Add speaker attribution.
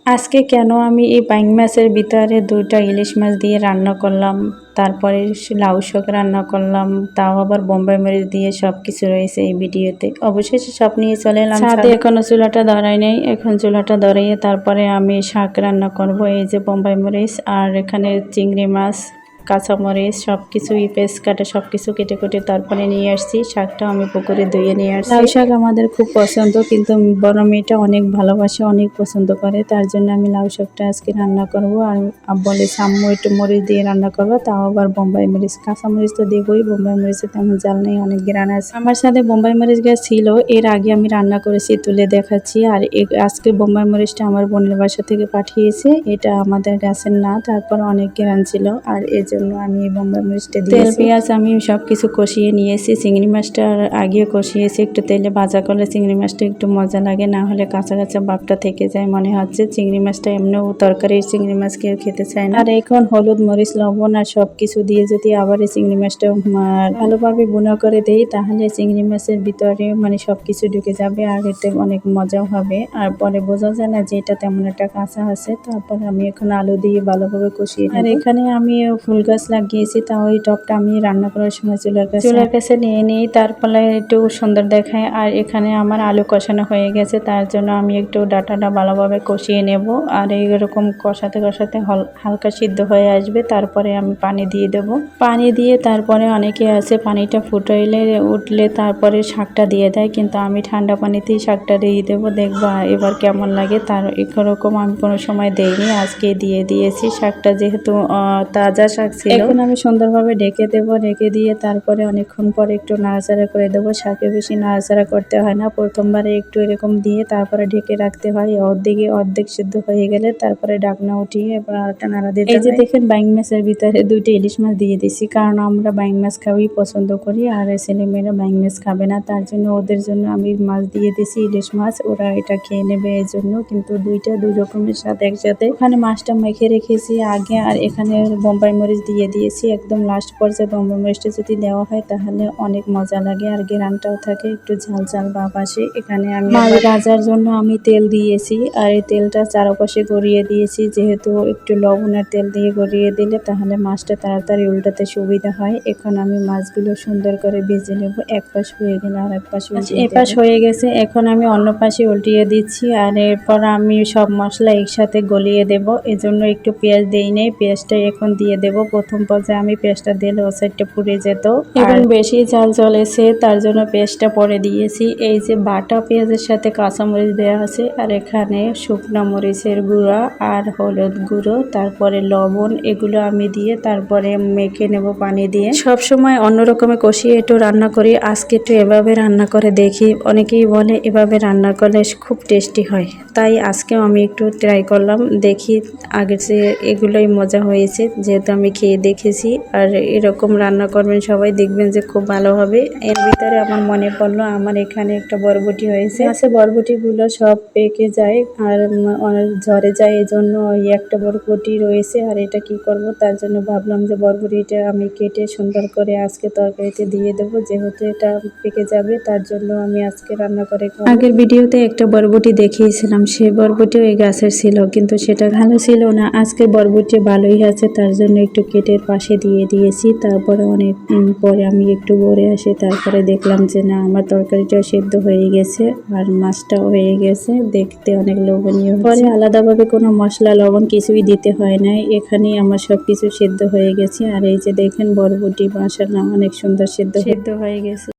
Speaker 1: আজকে কেন আমি এই বাইং মাছের ভিতরে 2টা ইলিশ মাছ দিয়ে রান্না করলাম, তারপরে লাউ শাক রান্না করলাম, তাও আবার বোম্বাই মরিচ দিয়ে সব কিছু রয়েছে এই ভিডিওতে। অবশেষে সব নিয়ে চলে এলাম ছাদে। এখনো চুলাটা ধরাই নেই, এখন চুলাটা ধরাইয়ে তারপরে আমি শাক রান্না করব। এই যে বোম্বাই মরিচ আর এখানে চিংড়ি মাছ, কাঁচামরিচ সব কিছুই পেস্ট কাটে, সব কিছু কেটে কুটে তারপরে নিয়ে আসছি। শাকটা আমি পুকুরে ধুয়ে নিয়ে আসছি। লাউ শাক আমাদের খুব পছন্দ, কিন্তু বড় মেয়েটা অনেক ভালোবাসে, অনেক পছন্দ করে, তার জন্য আমি লাউ শাকটা আজকে রান্না করব। আর বলে আম্মু একটু মরিচ দিয়ে রান্না করবো, তাও আবার বোম্বাই মরিচ। কাঁচামরিচ তো দেবই, বোম্বাই মরিচে তেমন জাল নেই, অনেক গ্রান আছে। আমার সাথে বোম্বাই মরিচ গাছ ছিল, এর আগে আমি রান্না করেছি, তুলে দেখাচ্ছি। আর আজকে বোম্বাই মরিচটা আমার বোনের বাসা থেকে পাঠিয়েছে, এটা আমাদের গাছের না, তারপর অনেক গ্রান ছিল, আর জন্য আমি বোম্বাই মরিচটা দিয়েছি। তেল পেঁয়াজ আমি সব কিছু কষিয়ে নিয়েছি। চিংড়ি মাছটা আগে কষিয়েছি, একটু তেলে ভাজা করলে চিংড়ি মাছটা একটু মজা লাগে, না হলে কাঁচা কাঁচা ভাবটা থেকে যায় মনে হচ্ছে। চিংড়ি মাছটা এমনিও তরকারির চিংড়ি মাছ কেউ খেতে চায় না। আর এখন হলুদ মরিচ লবণ আর সব কিছু দিয়ে যদি আবার এই চিংড়ি মাছটা ভালোভাবে বুনা করে দেই, তাহলে চিংড়ি মাছের ভিতরে মানে সব কিছু ঢুকে যাবে, আর এতে অনেক মজাও হবে। আর পরে বোঝা যায় না যে এটা তেমন একটা কাঁচা আছে। তারপর আমি এখন আলু দিয়ে ভালোভাবে কষিয়ে নেব। আর এখানে আমি ফুল গাছ লাগিয়েছি, তাও ওই টবটা আমি রান্না করার সময় চুলার কাছে নিয়ে নিই, তারপরে একটু সুন্দর দেখায়। আর এখানে আমার আলু কষানো হয়ে গেছে, তার জন্য আমি একটু ডাটাটা ভালোভাবে কষিয়ে নেব। আর এইরকম কষাতে কষাতে হালকা সিদ্ধ হয়ে আসবে, তারপরে আমি পানি দিয়ে দেব। পানি দিয়ে তারপরে অনেকে আছে পানিটা ফুটাইলে উঠলে তারপরে শাকটা দিয়ে দেয়, কিন্তু আমি ঠান্ডা পানিতেই শাকটা দিয়ে দেবো, দেখবা এবার কেমন লাগে। তার এরকম আমি কোনো সময় দেইনি, আজকে দিয়ে দিয়েছি। শাকটা যেহেতু তাজা শাক ছিল, এখন আমি সুন্দরভাবে ঢেকে দেবো। ঢেকে দিয়ে তারপরে অনেকক্ষণ পরে একটু নাড়াচাড়া করে দেবো। শাকে বেশি নাড়াচাড়া করতে হয় না, প্রথমবারে একটু এরকম দিয়ে তারপরে ঢেকে রাখতে হয়। অর্ধেক সিদ্ধ হয়ে গেলে তারপরে ঢাকনা উঠিয়ে এবার আরেকটা নাড়া দিতে হয়। এই যে দেখেন বাইং মাছের ভিতরে 2টা ইলিশ মাছ দিয়ে দিছি, কারণ আমরা বাইং মাছ খাওয়াই পছন্দ করি, আর ছেলেমেয়েরা বাইং মাছ খাবে না, তার জন্য ওদের জন্য আমি মাছ দিয়ে দিছি, ইলিশ মাছ। ওরা এটা খেয়ে নেবে এই জন্য, কিন্তু দুই রকমের স্বাদ একসাথে। ওখানে মাছটা মেখে রেখেছি আগে, আর এখানে বোম্বাই মরিচ দিয়ে দিয়েছি। একদম লাস্ট পর্যায়ে বোম্বাই মরিচটা যদি দেওয়া হয় তাহলে অনেক মজা লাগে, আর গ্রানটাও থাকে, একটু ঝাল ঝাল ভাব আসে। এখানে আমি মাছ ভাজার জন্য আমি তেল দিয়েছি, আর এই তেলটা চারপাশে গড়িয়ে দিয়েছি, যেহেতু একটু লবণের তেল দিয়ে গড়িয়ে দিলে তাহলে মাছটা তাড়াতাড়ি উল্টাতে সুবিধা হয়। এখন আমি মাছগুলো সুন্দর করে ভেজে নেব, এক পাশ হয়ে গেলে আর এক পাশ এপাশ হয়ে গেছে, এখন আমি অন্য পাশে উল্টিয়ে দিচ্ছি। আর এরপর আমি সব মশলা একসাথে গলিয়ে দেব, এজন্য একটু পেঁয়াজ দেই নেই, পেঁয়াজটা এখন দিয়ে দেব। প্রথম পর্যায়ে আমি পেঁয়াজটা দিলে ও সাইডটা পুড়ে যেত, এবং বেশি ঝাল চলেছে, তার জন্য পেঁয়াজটা পরে দিয়েছি। এই যে বাটা পেঁয়াজের সাথে কাঁচামরিচ দেওয়া আছে, আর এখানে শুকনো মরিচের গুঁড়া আর হলুদ গুঁড়ো, তারপরে লবণ, এগুলো আমি দিয়ে তারপরে মেখে নেব পানি দিয়ে। সব সময় অন্যরকমের কষিয়ে একটু রান্না করি, আজকে একটু এভাবে রান্না করে দেখি। অনেকেই বলে এভাবে রান্না করলে খুব টেস্টি হয়, তাই আজকেও আমি একটু ট্রাই করলাম, দেখি আগের যে এগুলোই মজা হয়েছে, যেহেতু আমি খেয়ে দেখেছি। আর এরকম রান্না করবেন সবাই, দেখবেন যে খুব ভালো হবে। এর ভিতরে আমার মনে পড়লো আমার এখানে একটা বরবটি হয়েছে, বরবটিগুলো সব পেকে যায় আর ঝরে যায়, এজন্য ওই একটা বরবটি রয়েছে। আর এটা কি করব, তার জন্য ভাবলাম যে বরবটিটা আমি কেটে সুন্দর করে আজকে তরকারিতে দিয়ে দেবো, যেহেতু এটা পেকে যাবে, তার জন্য আমি আজকে রান্না করে খাবো। আগের ভিডিওতে একটা বরবটি দেখিয়েছিলাম, সেই বরবটিও এই গাছের ছিল, কিন্তু সেটা ভালো ছিল না। আজকে বরবটি ভালোই আছে, তার জন্য একটু কেটে পাশে দিয়ে দিয়েছি। তারপরে অনেক পরে আমি একটু ভরে আসি, তারপরে দেখলাম যে না, আমার তরকারিটাও সেদ্ধ হয়ে গেছে আর মাছটাও হয়ে গেছে, দেখতে অনেক লোভনীয়। পরে আলাদাভাবে কোনো মশলা লবণ কিছুই দিতে হয় না, এখানেই আমার সব কিছু সেদ্ধ হয়ে গেছে। আর এই যে দেখেন বরবটি মাশাআল্লাহ অনেক সুন্দর সেদ্ধ হয়ে গেছে।